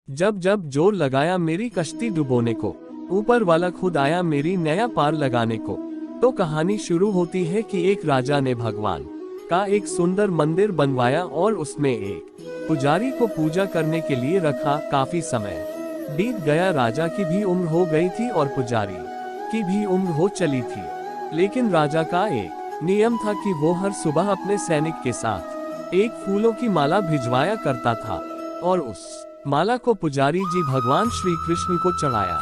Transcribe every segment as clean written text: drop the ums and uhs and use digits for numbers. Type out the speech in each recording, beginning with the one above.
जब जब जोर लगाया मेरी कश्ती डुबोने को, ऊपर वाला खुद आया मेरी नया पार लगाने को। तो कहानी शुरू होती है कि एक राजा ने भगवान का एक सुंदर मंदिर बनवाया और उसमें एक पुजारी को पूजा करने के लिए रखा। काफी समय बीत गया, राजा की भी उम्र हो गई थी और पुजारी की भी उम्र हो चली थी। लेकिन राजा का एक नियम था कि वो हर सुबह अपने सैनिक के साथ एक फूलों की माला भिजवाया करता था और उस माला को पुजारी जी भगवान श्री कृष्ण को चढ़ाया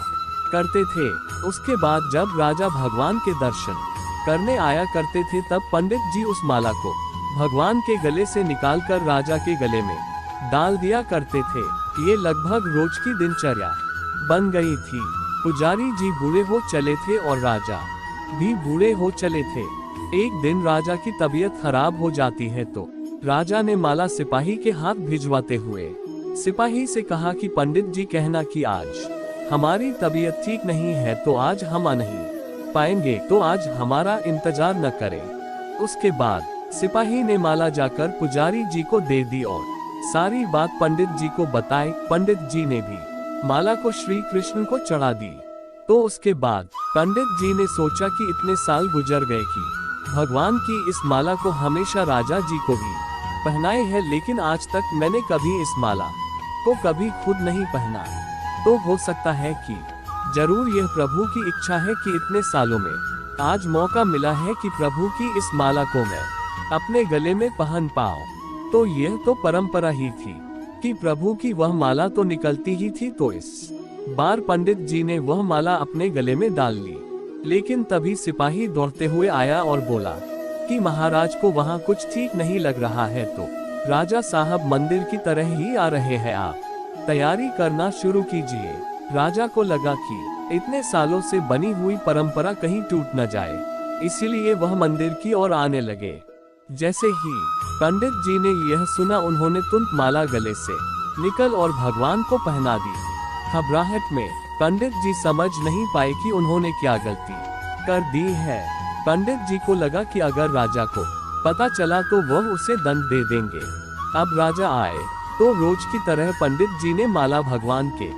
करते थे। उसके बाद जब राजा भगवान के दर्शन करने आया करते थे, तब पंडित जी उस माला को भगवान के गले से निकालकर राजा के गले में डाल दिया करते थे। ये लगभग रोज की दिनचर्या बन गई थी। पुजारी जी बूढ़े हो चले थे और राजा भी बूढ़े हो चले थे। एक दिन राजा की तबीयत खराब हो जाती है तो राजा ने माला सिपाही के हाथ भिजवाते हुए सिपाही से कहा कि पंडित जी कहना कि आज हमारी तबीयत ठीक नहीं है, तो आज हम आ नहीं पाएंगे, तो आज हमारा इंतजार न करें। उसके बाद सिपाही ने माला जाकर पुजारी जी को दे दी और सारी बात पंडित जी को बताई। पंडित जी ने भी माला को श्री कृष्ण को चढ़ा दी। तो उसके बाद पंडित जी ने सोचा कि इतने साल गुजर गए कि भगवान की इस माला को हमेशा राजा जी को भी पहनाए है, लेकिन आज तक मैंने कभी इस माला को कभी खुद नहीं पहना। तो हो सकता है कि जरूर यह प्रभु की इच्छा है कि इतने सालों में आज मौका मिला है कि प्रभु की इस माला को मैं अपने गले में पहन पाऊं। तो यह तो परंपरा ही थी कि प्रभु की वह माला तो निकलती ही थी। तो इस बार पंडित जी ने वह माला अपने गले में डाल ली। लेकिन तभी सिपाही दौड़ते हुए आया और बोला कि महाराज को वहाँ कुछ ठीक नहीं लग रहा है। तो राजा साहब मंदिर की तरह ही आ रहे हैं, आप तैयारी करना शुरू कीजिए। राजा को लगा कि इतने सालों से बनी हुई परंपरा कहीं टूट न जाए, इसीलिए वह मंदिर की ओर आने लगे। जैसे ही पंडित जी ने यह सुना, उन्होंने तुरंत माला गले से निकल और भगवान को पहना दी। घबराहट में पंडित जी समझ नहीं पाए कि उन्होंने क्या गलती कर दी है। पंडित जी को लगा कि अगर राजा को पता चला तो वह उसे दंड दे देंगे। अब राजा आए तो रोज की तरह पंडित जी ने माला भगवान के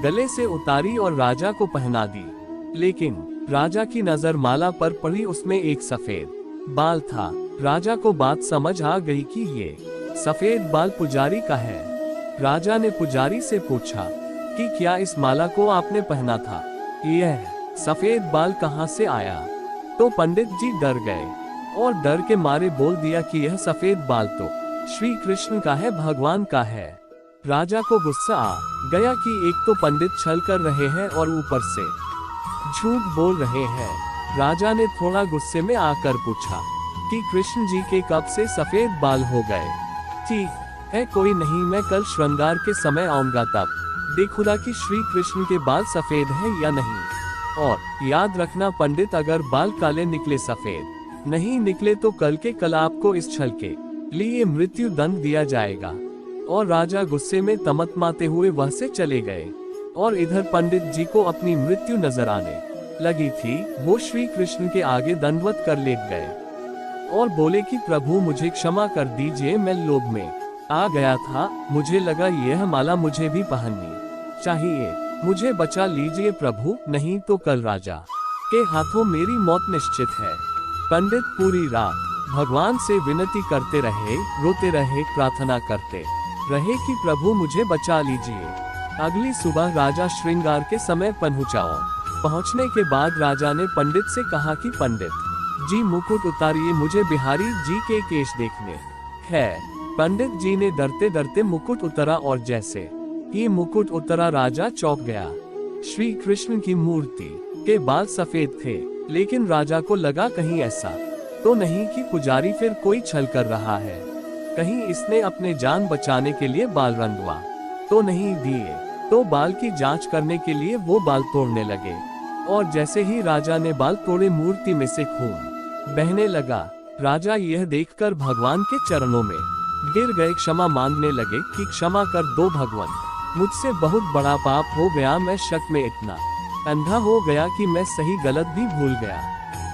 गले से उतारी और राजा को पहना दी। लेकिन राजा की नजर माला पर पड़ी, उसमें एक सफेद बाल था। राजा को बात समझ आ गई कि ये सफेद बाल पुजारी का है। राजा ने पुजारी से पूछा कि क्या इस माला को आपने पहना था? यह सफेद बाल कहाँ से आया? तो पंडित जी डर गए और डर के मारे बोल दिया कि यह सफेद बाल तो श्री कृष्ण का है, भगवान का है। राजा को गुस्सा आ गया कि एक तो पंडित छल कर रहे हैं और ऊपर से झूठ बोल रहे हैं। राजा ने थोड़ा गुस्से में आकर पूछा कि कृष्ण जी के कब से सफेद बाल हो गए? ठीक है, कोई नहीं, मैं कल श्रृंगार के समय आऊंगा, तब देखूंगा कि श्री कृष्ण के बाल सफेद हैं या नहीं। और याद रखना पंडित, अगर बाल काले निकले, सफेद नहीं निकले, तो कल के कल आपको इस छल के लिए मृत्यु दंड दिया जाएगा। और राजा गुस्से में तमतमाते हुए वह से चले गए। और इधर पंडित जी को अपनी मृत्यु नजर आने लगी थी। वो श्री कृष्ण के आगे दंडवत कर लेट गए और बोले कि प्रभु मुझे क्षमा कर दीजिए, मैं लोभ में आ गया था, मुझे लगा यह माला मुझे भी पहननी चाहिए, मुझे बचा लीजिए प्रभु, नहीं तो कल राजा के हाथों मेरी मौत निश्चित है। पंडित पूरी रात भगवान से विनती करते रहे, रोते रहे, प्रार्थना करते रहे कि प्रभु मुझे बचा लीजिए। अगली सुबह राजा श्रृंगार के समय पहुंचने के बाद राजा ने पंडित से कहा कि पंडित जी मुकुट उतारिए, मुझे बिहारी जी के केश देखने हैं। पंडित जी ने डरते डरते मुकुट उतारा और जैसे ही मुकुट उतरा, राजा चौंक गया। श्री कृष्ण की मूर्ति के बाल सफेद थे, लेकिन राजा को लगा कहीं ऐसा तो नहीं कि पुजारी फिर कोई छल कर रहा है, कहीं इसने अपने जान बचाने के लिए बाल रंगवा तो नहीं दिए। तो बाल की जांच करने के लिए वो बाल तोड़ने लगे और जैसे ही राजा ने बाल तोड़े, मूर्ति में से खून बहने लगा। राजा यह देखकर भगवान के चरणों में गिर गए, क्षमा मांगने लगे कि क्षमा कर दो भगवान, मुझसे बहुत बड़ा पाप हो गया, मैं शक में इतना अंधा हो गया कि मैं सही गलत भी भूल गया।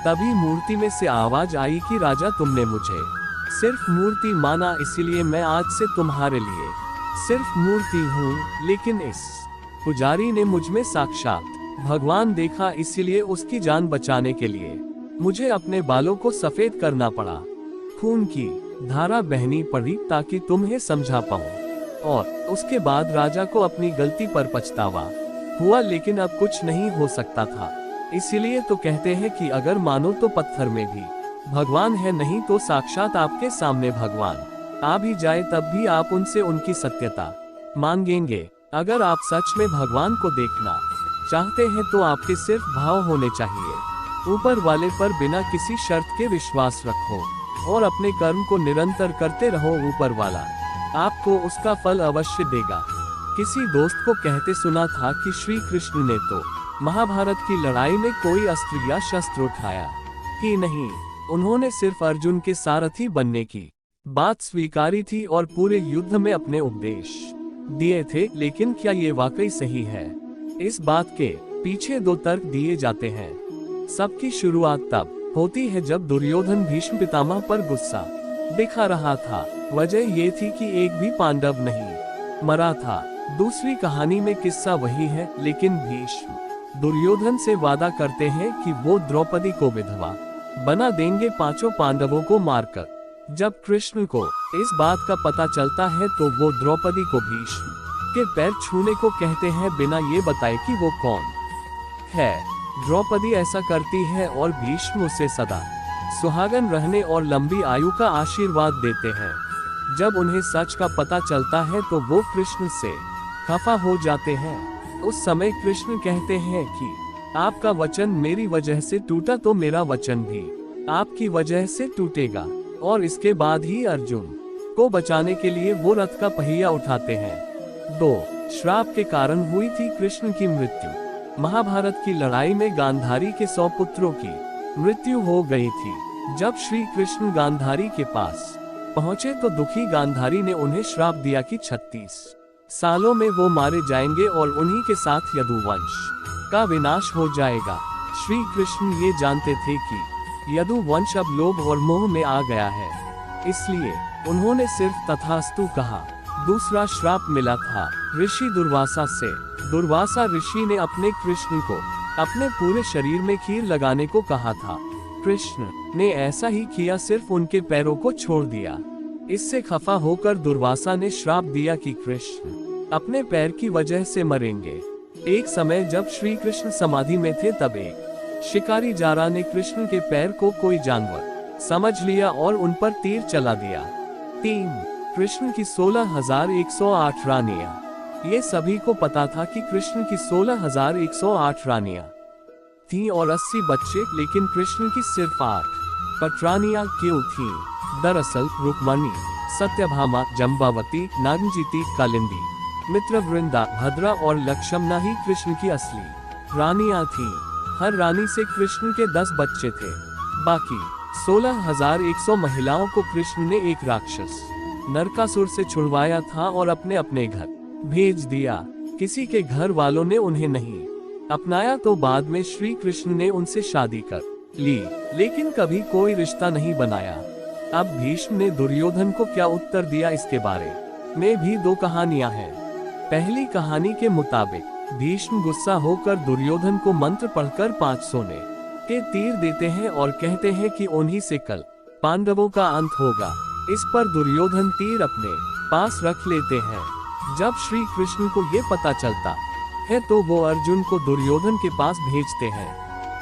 तभी मूर्ति में से आवाज आई कि राजा, तुमने मुझे सिर्फ मूर्ति माना, इसीलिए मैं आज से तुम्हारे लिए सिर्फ मूर्ति हूँ, लेकिन इस पुजारी ने मुझ में साक्षात भगवान देखा, इसलिए उसकी जान बचाने के लिए मुझे अपने बालों को सफेद करना पड़ा। खून की धारा बहनी पड़ी ताकि तुम्हें समझा पाऊं। और उसके बाद राजा को अपनी गलती पर पछतावा हुआ, लेकिन अब कुछ नहीं हो सकता था। इसीलिए तो कहते हैं कि अगर मानो तो पत्थर में भी भगवान है, नहीं तो साक्षात आपके सामने भगवान आ भी जाए तब भी आप उनसे उनकी सत्यता मांगेंगे। अगर आप सच में भगवान को देखना चाहते हैं तो आपके सिर्फ भाव होने चाहिए। ऊपर वाले पर बिना किसी शर्त के विश्वास रखो और अपने कर्म को निरंतर करते रहो। ऊपर वाला आपको उसका फल अवश्य देगा। किसी दोस्त को कहते सुना था कि श्री कृष्ण ने तो महाभारत की लड़ाई में कोई अस्त्र या शस्त्र उठाया ही नहीं, उन्होंने सिर्फ अर्जुन के सारथी बनने की बात स्वीकारी थी और पूरे युद्ध में अपने उपदेश दिए थे। लेकिन क्या ये वाकई सही है? इस बात के पीछे दो तर्क दिए जाते हैं। सबकी शुरुआत तब होती है जब दुर्योधन भीष्म पितामह पर गुस्सा दिखा रहा था। वजह ये थी कि एक भी पांडव नहीं मरा था। दूसरी कहानी में किस्सा वही है, लेकिन भीष्म दुर्योधन से वादा करते हैं कि वो द्रौपदी को विधवा बना देंगे पांचों पांडवों को मारकर। जब कृष्ण को इस बात का पता चलता है तो वो द्रौपदी को भीष्म के पैर छूने को कहते हैं, बिना ये बताए कि वो कौन है। द्रौपदी ऐसा करती है और भीष्म उसे सदा सुहागन रहने और लंबी आयु का आशीर्वाद देते हैं। जब उन्हें सच का पता चलता है तो वो कृष्ण से खफा हो जाते हैं। उस समय कृष्ण कहते हैं कि आपका वचन मेरी वजह से टूटा तो मेरा वचन भी आपकी वजह से टूटेगा। और इसके बाद ही अर्जुन को बचाने के लिए वो रथ का पहिया उठाते हैं। 2 श्राप के कारण हुई थी कृष्ण की मृत्यु। महाभारत की लड़ाई में गांधारी के 100 पुत्रों की मृत्यु हो गई थी। जब श्री कृष्ण गांधारी के पास पहुंचे तो दुखी गांधारी ने उन्हें श्राप दिया कि 36 सालों में वो मारे जाएंगे और उन्हीं के साथ यदुवंश का विनाश हो जाएगा। श्री कृष्ण ये जानते थे कि यदुवंश अब लोभ और मोह में आ गया है, इसलिए उन्होंने सिर्फ तथास्तु कहा। दूसरा श्राप मिला था ऋषि दुर्वासा से। दुर्वासा ऋषि ने अपने कृष्ण को अपने पूरे शरीर में खीर लगाने को कहा था। कृष्ण ने ऐसा ही किया, सिर्फ उनके पैरों को छोड़ दिया। इससे खफा होकर दुर्वासा ने श्राप दिया कि कृष्ण अपने पैर की वजह से मरेंगे। एक समय जब श्री कृष्ण समाधि में थे तब एक शिकारी जारा ने कृष्ण के पैर को कोई जानवर समझ लिया और उन पर तीर चला दिया। 3 कृष्ण की 16,108 रानियां। ये सभी को पता था कि कृष्ण की 16,108 रानियां थीं और 80 बच्चे, लेकिन कृष्ण की सिर्फ 8 पटरानियां क्यों थीं? दरअसल रुक्मणी, सत्यभामा, जम्बावती, नागंजीती, कालिंदी, मित्रवृंदा, भद्रा और लक्ष्मणा ही कृष्ण की असली रानियां थीं। हर रानी से कृष्ण के 10 बच्चे थे। बाकी 16,100 महिलाओं को कृष्ण ने एक राक्षस नरकासुर से छुड़वाया था और अपने अपने घर भेज दिया। किसी के घर वालों ने उन्हें नहीं अपनाया तो बाद में श्री कृष्ण ने उनसे शादी कर ली, लेकिन कभी कोई रिश्ता नहीं बनाया। अब भीष्म ने दुर्योधन को क्या उत्तर दिया, इसके बारे में भी 2 कहानियां हैं। पहली कहानी के मुताबिक भीष्म गुस्सा होकर दुर्योधन को मंत्र पढ़कर 5 सोने के तीर देते हैं और कहते हैं कि उन्हीं से कल पांडवों का अंत होगा। इस पर दुर्योधन तीर अपने पास रख लेते हैं। जब श्री कृष्ण को ये पता चलता है तो वो अर्जुन को दुर्योधन के पास भेजते हैं।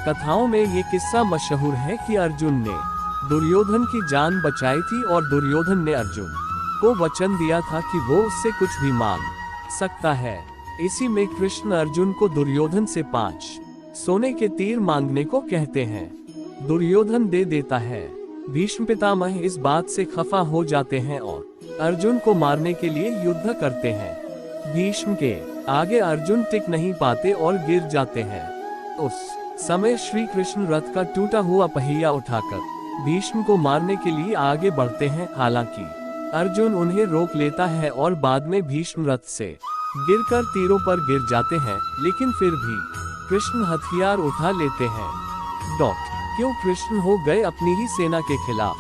कथाओं में ये किस्सा मशहूर है कि अर्जुन ने दुर्योधन की जान बचाई थी और दुर्योधन ने अर्जुन को वचन दिया था कि वो उससे कुछ भी मांग सकता है। इसी में कृष्ण अर्जुन को दुर्योधन से 5 सोने के तीर मांगने को कहते हैं। दुर्योधन दे देता है। भीष्म पितामह इस बात से खफा हो जाते हैं और अर्जुन को मारने के लिए युद्ध करते हैं। भीष्म के आगे अर्जुन टिक नहीं पाते और गिर जाते हैं। उस समय श्री कृष्ण रथ का टूटा हुआ पहिया उठाकर भीष्म को मारने के लिए आगे बढ़ते हैं। हालांकि अर्जुन उन्हें रोक लेता है और बाद में भीष्म रथ से गिरकर तीरों पर गिर जाते हैं, लेकिन फिर भी कृष्ण हथियार उठा लेते हैं। क्यों कृष्ण हो गए अपनी ही सेना के खिलाफ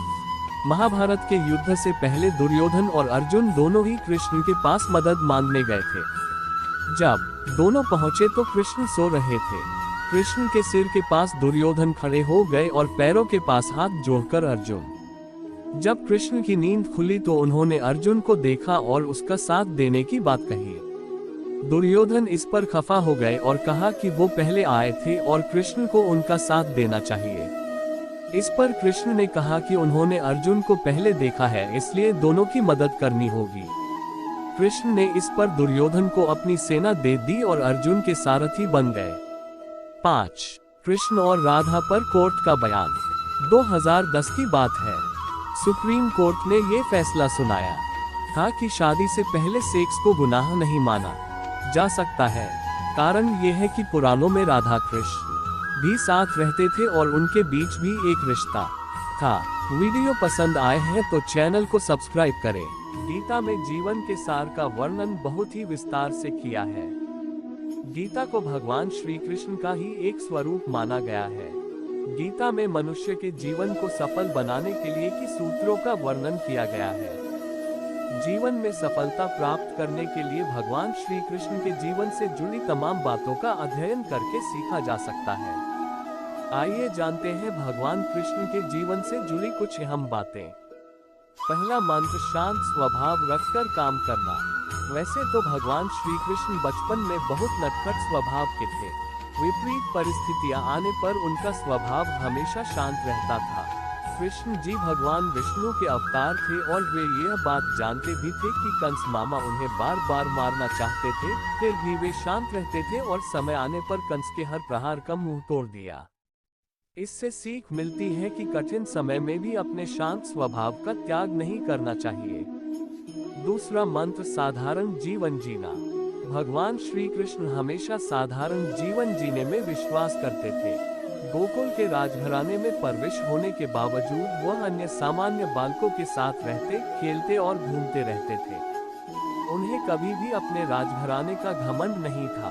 महाभारत के युद्ध से पहले दुर्योधन और अर्जुन दोनों ही कृष्ण के पास मदद मांगने गए थे। जब दोनों पहुंचे तो कृष्ण सो रहे थे। कृष्ण के सिर के पास दुर्योधन खड़े हो गए और पैरों के पास हाथ जोड़कर अर्जुन। जब कृष्ण की नींद खुली तो उन्होंने अर्जुन को देखा और उसका साथ देने की बात कही। दुर्योधन इस पर खफा हो गए और कहा कि वो पहले आए थे और कृष्ण को उनका साथ देना चाहिए। इस पर कृष्ण ने कहा कि उन्होंने अर्जुन को पहले देखा है, इसलिए दोनों की मदद करनी होगी। कृष्ण ने इस पर दुर्योधन को अपनी सेना दे दी और अर्जुन के सारथी बन गए। 5. कृष्ण और राधा पर कोर्ट का बयान। 2010 की बात है। सुप्रीम कोर्ट ने ये फैसला सुनाया था कि शादी से पहले सेक्स को गुनाह नहीं माना जा सकता है। कारण ये है कि पुराणों में राधा कृष्ण भी साथ रहते थे और उनके बीच भी एक रिश्ता था। वीडियो पसंद आए हैं तो चैनल को सब्सक्राइब करें। गीता में जीवन के सार का वर्णन बहुत ही विस्तार से किया है। गीता को भगवान श्री कृष्ण का ही एक स्वरूप माना गया है। गीता में मनुष्य के जीवन को सफल बनाने के लिए की सूत्रों का वर्णन किया गया है। जीवन में सफलता प्राप्त करने के लिए भगवान श्री कृष्ण के जीवन से जुड़ी तमाम बातों का अध्ययन करके सीखा जा सकता है। आइए जानते हैं भगवान कृष्ण के जीवन से जुड़ी कुछ अहम बातें। पहला मंत्र, शांत स्वभाव रखकर काम करना। वैसे तो भगवान श्री कृष्ण बचपन में बहुत नटखट स्वभाव के थे। विपरीत परिस्थितियां आने पर उनका स्वभाव हमेशा शांत रहता था। कृष्ण जी भगवान विष्णु के अवतार थे और वे यह बात जानते भी थे कि कंस मामा उन्हें बार बार मारना चाहते थे, फिर भी वे शांत रहते थे और समय आने पर कंस के हर प्रहार का मुंह तोड़ दिया। इससे सीख मिलती है कि कठिन समय में भी अपने शांत स्वभाव का त्याग नहीं करना चाहिए। दूसरा मंत्र, साधारण जीवन जीना। भगवान श्री कृष्ण हमेशा साधारण जीवन जीने में विश्वास करते थे। गोकुल के राजघराने में परवरिश होने के बावजूद वह अन्य सामान्य बालकों के साथ रहते, खेलते और घूमते रहते थे। उन्हें कभी भी अपने राजघराने का घमंड नहीं था।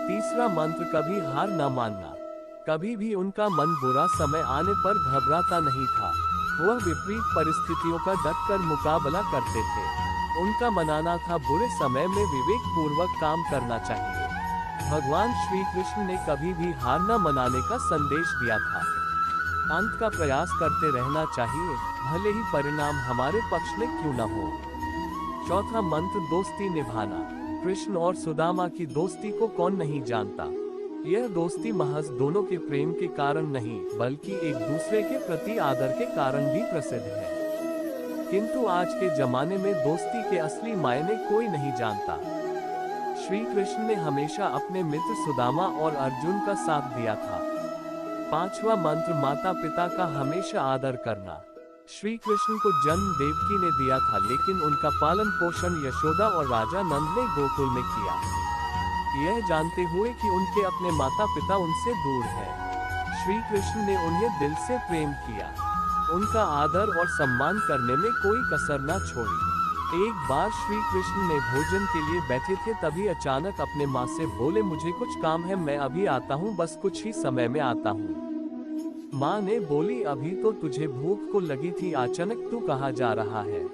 तीसरा मंत्र, कभी हार न मानना। कभी भी उनका मन बुरा समय आने पर घबराता नहीं था। वह विपरीत परिस्थितियों का डटकर मुकाबला करते थे। उनका मानना था बुरे समय में विवेक पूर्वक काम करना चाहिए। भगवान श्री कृष्ण ने कभी भी हार न मनाने का संदेश दिया था। अंत का प्रयास करते रहना चाहिए, भले ही परिणाम हमारे पक्ष में क्यों न हो। चौथा मंत्र, दोस्ती निभाना। कृष्ण और सुदामा की दोस्ती को कौन नहीं जानता। यह दोस्ती महज दोनों के प्रेम के कारण नहीं, बल्कि एक दूसरे के प्रति आदर के कारण भी प्रसिद्ध है। किंतु आज के जमाने में दोस्ती के असली मायने कोई नहीं जानता। श्री कृष्ण ने हमेशा अपने मित्र सुदामा और अर्जुन का साथ दिया था। पांचवा मंत्र, माता पिता का हमेशा आदर करना। श्री कृष्ण को जन्म देवकी ने दिया था, लेकिन उनका पालन पोषण यशोदा और राजा नंद ने गोकुल में किया, यह जानते हुए कि उनके अपने माता पिता उनसे दूर है। श्री कृष्ण ने उन्हें दिल से प्रेम किया। उनका आदर और सम्मान करने में कोई कसर न छोड़ी। एक बार श्री कृष्ण ने भोजन के लिए बैठे थे, तभी अचानक अपने माँ से बोले, मुझे कुछ काम है, मैं अभी आता हूँ, बस कुछ ही समय में आता हूँ। माँ ने बोली, अभी तो तुझे भूख को लगी थी, अचानक तू कहाँ जा रहा है।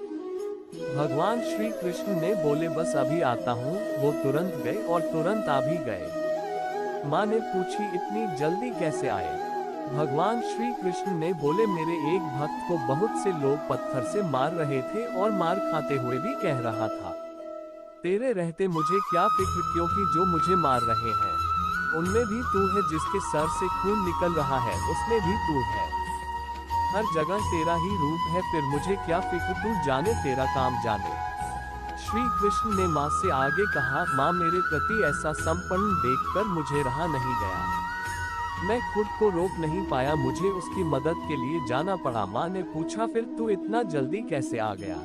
भगवान श्री कृष्ण ने बोले, बस अभी आता हूँ। वो तुरंत गए और तुरंत आ भी गए। माँ ने पूछी, इतनी जल्दी कैसे आए। भगवान श्री कृष्ण ने बोले, मेरे एक भक्त को बहुत से लोग पत्थर से मार रहे थे और मार खाते हुए भी कह रहा था, तेरे रहते मुझे क्या फिक्र, क्योंकि जो मुझे मार रहे हैं उनमें भी तू है, जिसके सर से खून निकल रहा है उसमें भी तू है। हर जगह तेरा ही रूप है, फिर मुझे क्या फिक्र, तू जाने तेरा काम जाने। श्री कृष्ण ने माँ से आगे कहा, माँ मेरे प्रति ऐसा समर्पण देखकर मुझे रहा नहीं गया। मैं खुद को रोक नहीं पाया, मुझे उसकी मदद के लिए जाना पड़ा। माँ ने पूछा, फिर तू इतना जल्दी कैसे आ गया।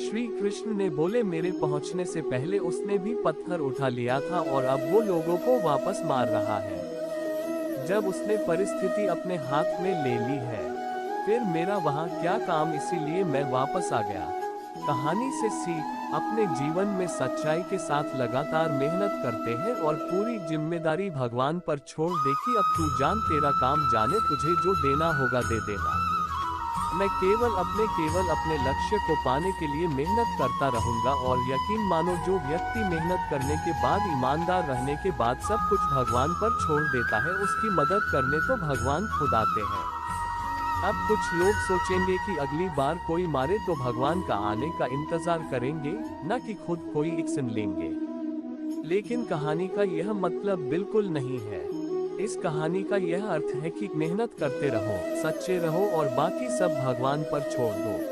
श्री कृष्ण ने बोले, मेरे पहुंचने से पहले उसने भी पत्थर उठा लिया था और अब वो लोगों को वापस मार रहा है। जब उसने परिस्थिति अपने हाथ में ले ली है, फिर मेरा वहाँ क्या काम, इसीलिए मैं वापस आ गया। कहानी से सीख, अपने जीवन में सच्चाई के साथ लगातार मेहनत करते हैं और पूरी जिम्मेदारी भगवान पर छोड़ दे कि अब तू जान, तेरा काम जाने, तुझे जो देना होगा दे देना। मैं केवल अपने लक्ष्य को पाने के लिए मेहनत करता रहूंगा और यकीन मानो जो व्यक्ति मेहनत करने के बाद ईमानदार रहने के बाद सब कुछ भगवान पर छोड़ देता है उसकी मदद करने तो भगवान खुद आते हैं। अब कुछ लोग सोचेंगे कि अगली बार कोई मारे तो भगवान का आने का इंतजार करेंगे, न कि खुद कोई एक्शन लेंगे। लेकिन कहानी का यह मतलब बिल्कुल नहीं है। इस कहानी का यह अर्थ है कि मेहनत करते रहो, सच्चे रहो और बाकी सब भगवान पर छोड़ दो।